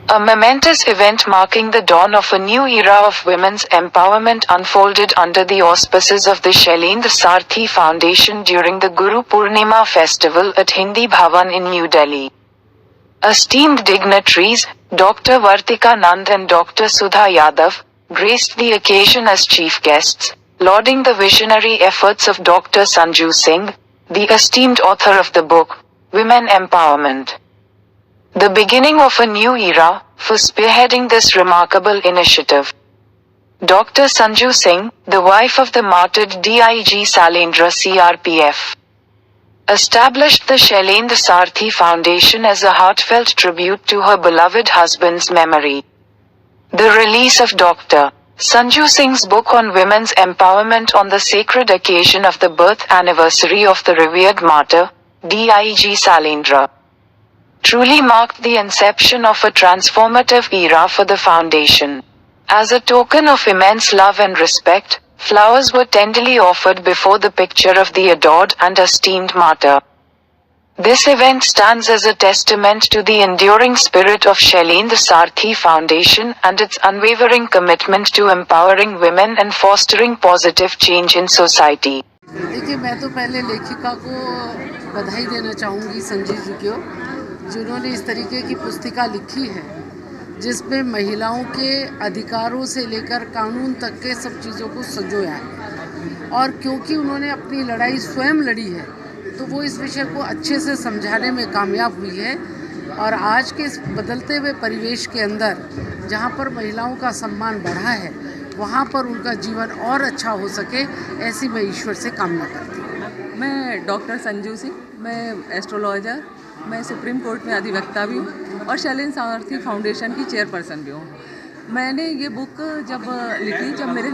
A momentous event marking the dawn of a new era of women's empowerment unfolded under the auspices of the Shailendra Sarthi Foundation during the Guru Purnima festival at Hindi Bhavan in New Delhi. Esteemed dignitaries, Dr. Vartika Nand and Dr. Sudha Yadav, graced the occasion as chief guests, lauding the visionary efforts of Dr. Sanju Singh, the esteemed author of the book, Women Empowerment. The beginning of a new era, for spearheading this remarkable initiative. Dr. Sanju Singh, the wife of the martyred DIG Sailendra CRPF, established the Shailendra Sarthi Foundation as a heartfelt tribute to her beloved husband's memory. The release of Dr. Sanju Singh's book on women's empowerment on the sacred occasion of the birth anniversary of the revered martyr, DIG Sailendra, truly marked the inception of a transformative era for the foundation. As a token of immense love and respect, flowers were tenderly offered before the picture of the adored and esteemed martyr. This event stands as a testament to the enduring spirit of Shailendra Sarthi Foundation and its unwavering commitment to empowering women and fostering positive change in society. देखिए, मैं तो पहले लेखिका को बधाई देना चाहूँगी संजीव जी को, जिन्होंने इस तरीके की पुस्तिका लिखी है जिसमें महिलाओं के अधिकारों से लेकर कानून तक के सब चीज़ों को संजोया है। और क्योंकि उन्होंने अपनी लड़ाई स्वयं लड़ी है तो वो इस विषय को अच्छे से समझाने में कामयाब हुई है। और आज के इस बदलते हुए परिवेश के अंदर जहाँ पर महिलाओं का सम्मान बढ़ा है, वहाँ पर उनका जीवन और अच्छा हो सके, ऐसी मैं ईश्वर से कामना करती हूँ। मैं डॉक्टर संजू सिंह, मैं एस्ट्रोलॉजर, मैं सुप्रीम कोर्ट में अधिवक्ता भी हूँ और शैलेंद्र सारथी फाउंडेशन की चेयरपर्सन भी हूँ। मैंने ये बुक जब लिखी, जब मेरे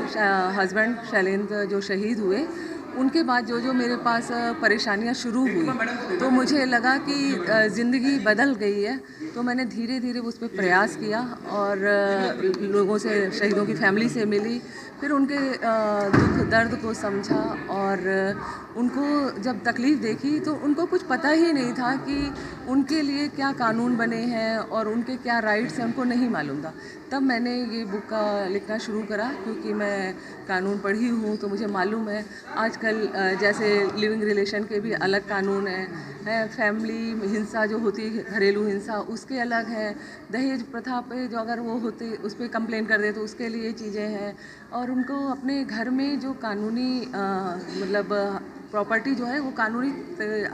हस्बैंड शैलेंद्र जो शहीद हुए, उनके बाद जो मेरे पास परेशानियाँ शुरू हुई तो मुझे लगा कि ज़िंदगी बदल गई है। तो मैंने धीरे धीरे उस पर प्रयास किया और लोगों से, शहीदों की फैमिली से मिली, फिर उनके दुख दर्द को समझा और उनको जब तकलीफ़ देखी तो उनको कुछ पता ही नहीं था कि उनके लिए क्या कानून बने हैं और उनके क्या राइट्स हैं, उनको नहीं मालूम था। तब मैंने ये बुक लिखना शुरू करा, क्योंकि मैं कानून पढ़ी हूँ तो मुझे मालूम है आजकल जैसे लिविंग रिलेशन के भी अलग कानून हैं, फैमिली हिंसा जो होती है, घरेलू हिंसा, उसके अलग हैं, दहेज प्रथा पे जो अगर वो होते उस पर कंप्लेन कर दे तो उसके लिए चीज़ें हैं, और उनको अपने घर में जो कानूनी मतलब प्रॉपर्टी जो है वो कानूनी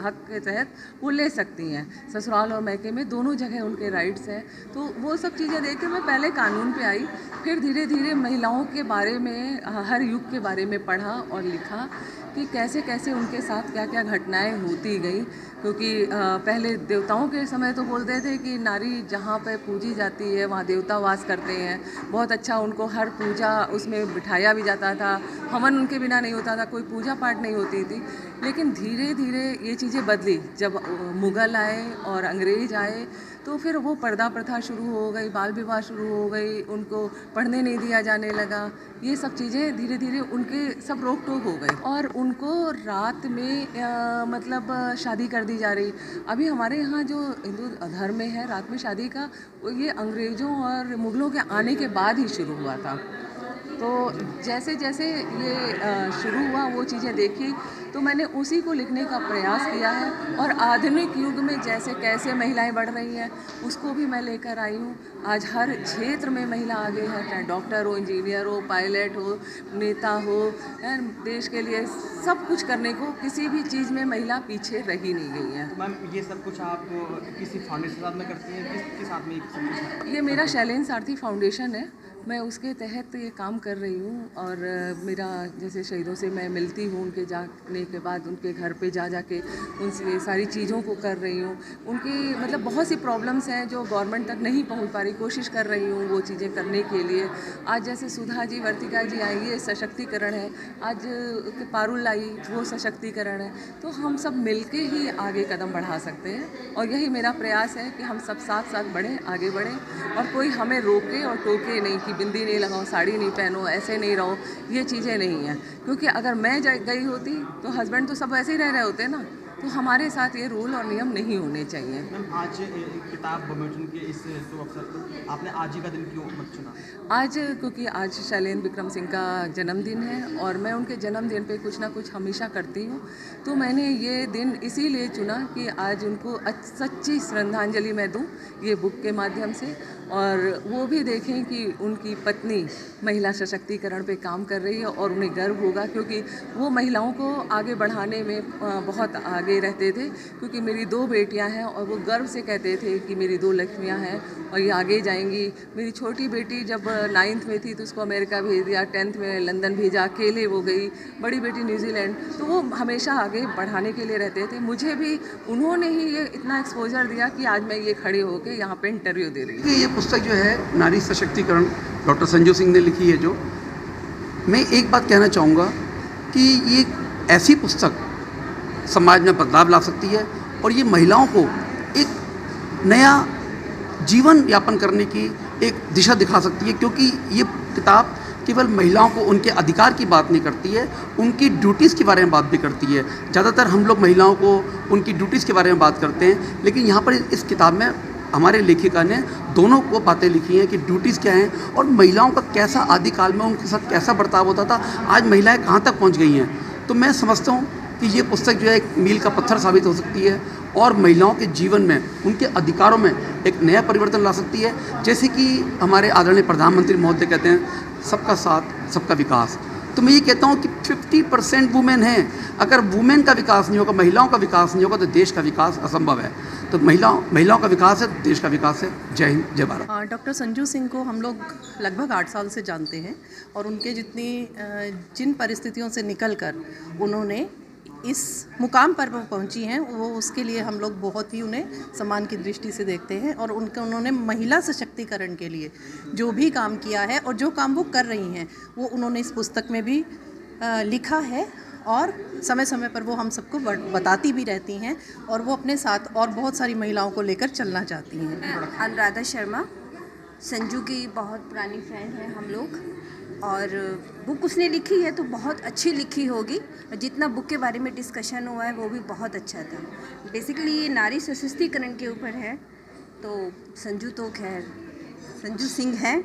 हक के तहत वो ले सकती हैं। ससुराल और मैके में दोनों जगह उनके राइट्स हैं। तो वो सब चीज़ें देख कर मैं पहले कानून पे आई, फिर धीरे धीरे महिलाओं के बारे में, हर युग के बारे में पढ़ा और लिखा कि कैसे कैसे उनके साथ क्या क्या घटनाएं होती गई। क्योंकि पहले देवताओं के समय तो बोलते थे कि नारी जहाँ पे पूजी जाती है वहाँ देवता वास करते हैं, बहुत अच्छा, उनको हर पूजा उसमें बिठाया भी जाता था, हवन उनके बिना नहीं होता था, कोई पूजा पाठ नहीं होती थी। लेकिन धीरे धीरे ये चीज़ें बदली, जब मुग़ल आए और अंग्रेज़ आए तो फिर वो पर्दा प्रथा शुरू हो गई, बाल विवाह शुरू हो गई, उनको पढ़ने नहीं दिया जाने लगा, ये सब चीज़ें धीरे धीरे उनके सब रोक टोक हो गई और उनको रात में मतलब शादी कर दी जा रही। अभी हमारे यहाँ जो हिंदू धर्म में है रात में शादी का, ये अंग्रेज़ों और मुग़लों के आने के बाद ही शुरू हुआ था। तो जैसे जैसे ये शुरू हुआ वो चीज़ें देखी तो मैंने उसी को लिखने का प्रयास किया है। और आधुनिक युग में जैसे कैसे महिलाएं बढ़ रही हैं उसको भी मैं लेकर आई हूँ। आज हर क्षेत्र में महिला आगे है, चाहे डॉक्टर हो, इंजीनियर हो, पायलट हो, नेता हो, देश के लिए सब कुछ करने को, किसी भी चीज़ में महिला पीछे रही नहीं गई है। मैम, ये सब कुछ आप किसी फाउंडेशन के साथ में करती हैं, किसके साथ में? ये मेरा शैलेंद्र सारथी फाउंडेशन है, मैं उसके तहत ये काम कर रही हूँ। और मेरा जैसे शहीदों से मैं मिलती हूँ, उनके जाने के बाद उनके घर पे जा के उनसे सारी चीज़ों को कर रही हूँ। उनकी मतलब बहुत सी प्रॉब्लम्स हैं जो गवर्नमेंट तक नहीं पहुँच पा रही, कोशिश कर रही हूँ वो चीज़ें करने के लिए। आज जैसे सुधा जी, वर्तिका जी आई, ये सशक्तिकरण है। आज पारुल आई, वो सशक्तिकरण है। तो हम सब मिलके ही आगे कदम बढ़ा सकते हैं और यही मेरा प्रयास है कि हम सब साथ साथ बढ़ें, आगे बढ़ें और कोई हमें रोके और टोके नहीं कि बिंदी नहीं लगाओ, साड़ी नहीं पहनो, ऐसे नहीं रहो, ये चीज़ें नहीं हैं। क्योंकि अगर मैं गई होती तो हस्बैंड तो सब ऐसे ही रह रहे होते ना, तो हमारे साथ ये रूल और नियम नहीं होने चाहिए। मैम आज किताब विमोचन के इस शुभ अवसर पर आपने आज ही का दिन क्यों मत चुना? आज क्योंकि आज शैलेंद्र विक्रम सिंह का जन्मदिन है और मैं उनके जन्मदिन पे कुछ ना कुछ हमेशा करती हूँ, तो मैंने ये दिन इसीलिए चुना कि आज उनको सच्ची श्रद्धांजलि मैं दूँ ये बुक के माध्यम से, और वो भी देखें कि उनकी पत्नी महिला सशक्तिकरण पे काम कर रही है और उन्हें गर्व होगा, क्योंकि वो महिलाओं को आगे बढ़ाने में बहुत आगे रहते थे। क्योंकि मेरी 2 बेटियां हैं और वो गर्व से कहते थे कि मेरी 2 लक्ष्मियां हैं और ये आगे जाएंगी। मेरी छोटी बेटी जब 9th में थी तो उसको अमेरिका भेज दिया, 10th में लंदन भेजा, अकेले वो गई, बड़ी बेटी न्यूजीलैंड। तो वो हमेशा आगे बढ़ाने के लिए रहते थे। मुझे भी उन्होंने ही ये इतना एक्सपोजर दिया कि आज मैं ये खड़ी होकर यहाँ पे इंटरव्यू दे रही हूँ। ये पुस्तक जो है नारी सशक्तिकरण डॉक्टर संजू सिंह ने लिखी है। जो मैं एक बात कहना चाहूँगा कि ये ऐसी पुस्तक समाज में बदलाव ला सकती है और ये महिलाओं को एक नया जीवन यापन करने की एक दिशा दिखा सकती है, क्योंकि ये किताब केवल महिलाओं को उनके अधिकार की बात नहीं करती है, उनकी ड्यूटीज़ के बारे में बात भी करती है। ज़्यादातर हम लोग महिलाओं को उनकी ड्यूटीज़ के बारे में बात करते हैं, लेकिन यहाँ पर इस किताब में हमारे लेखिका ने दोनों को बातें लिखी हैं कि ड्यूटीज़ क्या हैं और महिलाओं का कैसा आदिकाल में उनके साथ कैसा बर्ताव होता था, आज महिलाएं कहाँ तक पहुँच गई हैं। तो मैं समझता हूँ कि ये पुस्तक जो है एक मील का पत्थर साबित हो सकती है और महिलाओं के जीवन में उनके अधिकारों में एक नया परिवर्तन ला सकती है। जैसे कि हमारे आदरणीय प्रधानमंत्री महोदय कहते हैं, सबका साथ सबका विकास। तो मैं ये कहता हूँ कि 50% वुमेन हैं। अगर वुमेन का विकास नहीं होगा, महिलाओं का विकास नहीं होगा, तो देश का विकास असंभव है। तो महिलाओं का विकास है, देश का विकास है। जय हिंद, जय भारत। डॉक्टर संजू सिंह को हम लोग लगभग 8 साल से जानते हैं और उनके जिन परिस्थितियों से निकलकर उन्होंने इस मुकाम पर वो पहुंची हैं, वो उसके लिए हम लोग बहुत ही उन्हें सम्मान की दृष्टि से देखते हैं। और उन्होंने महिला सशक्तिकरण के लिए जो भी काम किया है और जो काम वो कर रही हैं वो उन्होंने इस पुस्तक में भी लिखा है और समय समय पर वो हम सबको बताती भी रहती हैं और वो अपने साथ और बहुत सारी महिलाओं को लेकर चलना चाहती हैं। अनुराधा शर्मा, संजू की बहुत पुरानी फ्रेंड है हम लोग, और बुक उसने लिखी है तो बहुत अच्छी लिखी होगी। जितना बुक के बारे में डिस्कशन हुआ है वो भी बहुत अच्छा था। बेसिकली ये नारी सशक्तिकरण के ऊपर है, तो संजू तो खैर संजू सिंह है।